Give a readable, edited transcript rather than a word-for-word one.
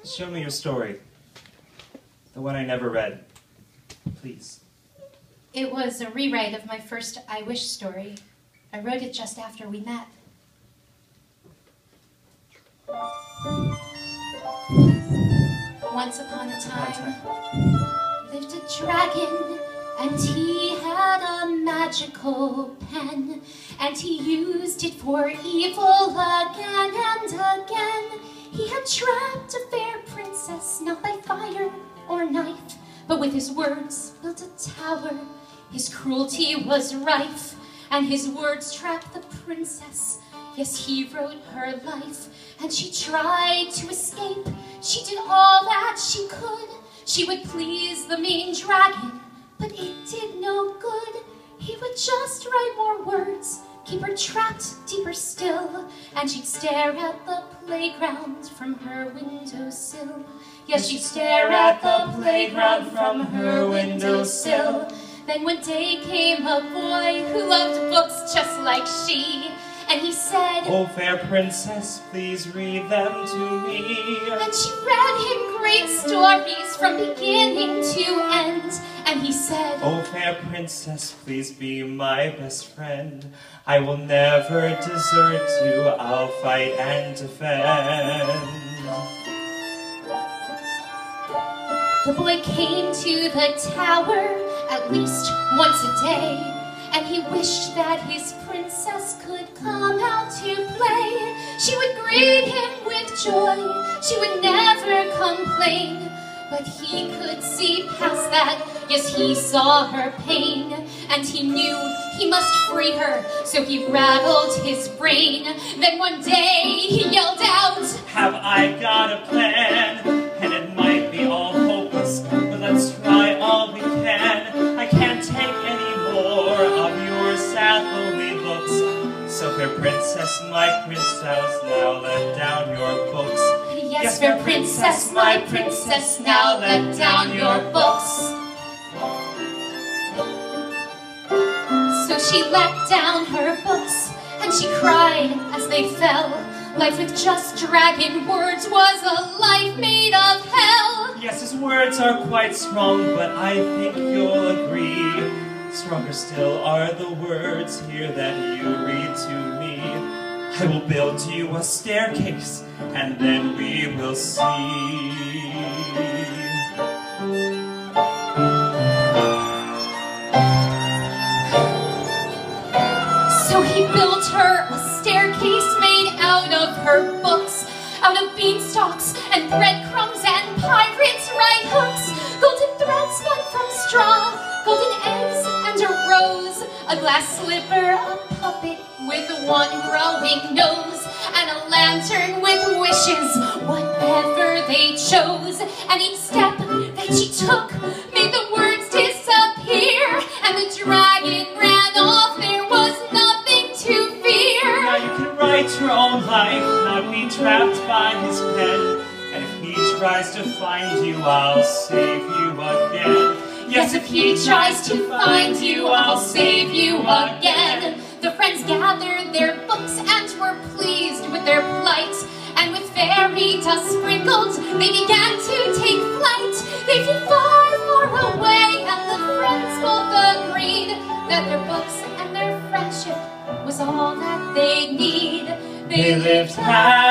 Show me your story. The one I never read. Please. It was a rewrite of my first I Wish story. I wrote it just after we met. Once upon a time, lived a dragon, and he had a magical pen, and he used it for evil again and again. He had trapped a fair princess, not by fire or knife, but with his words built a tower. His cruelty was rife, and his words trapped the princess. Yes, he wrote her life, and she tried to escape. She did all that she could. She would please the mean dragon, but it did no good. He would just write more words, keep her trapped deeper still, and she'd stare at the playground from her windowsill. Yes, she'd stare at the playground from her windowsill. Then one day came a boy who loved books just like she, and he said, "Oh, fair princess, please read them to me." And she read him great stories from beginning to end. And he said, "Oh, fair princess, please be my best friend. I will never desert you, I'll fight and defend." The boy came to the tower at least once a day, and he wished that his princess could come out to play. She would greet him with joy, she would never complain, but he could see past that. Yes, he saw her pain, and he knew he must free her, so he rattled his brain. Then one day he yelled out, "Have I got a plan? And it might be all hopeless, but let's try all we can. I can't take any more of your sad, lonely looks. So, fair princess, my princess, now let down your books." Yes, fair princess, my princess, now let down your books. So she let down her books, and she cried as they fell. Life with just dragon words was a life made of hell. Yes, his words are quite strong, but I think you'll agree. Stronger still are the words here that you read to me. I will build you a staircase, and then we will see. So he built her a staircase made out of her books, out of beanstalks and breadcrumbs and pirates' right hooks, golden thread spun from straw, golden eggs and a rose, a glass slipper, a puppet with one growing nose, and a lantern with wishes, whatever they chose. And each step that she took made the words disappear, and the dragon ran off. There was nothing to fear. Now you can write your own life, not be trapped by his pen. And if he tries to find you, I'll save you again. Yes, if he tries to find you, I'll save you again. The friends gathered their books and were pleased with their plight, and with fairy dust sprinkled, they began to take flight. They flew far, far away, and the friends both agreed that their books and their friendship was all that they need. They lived happy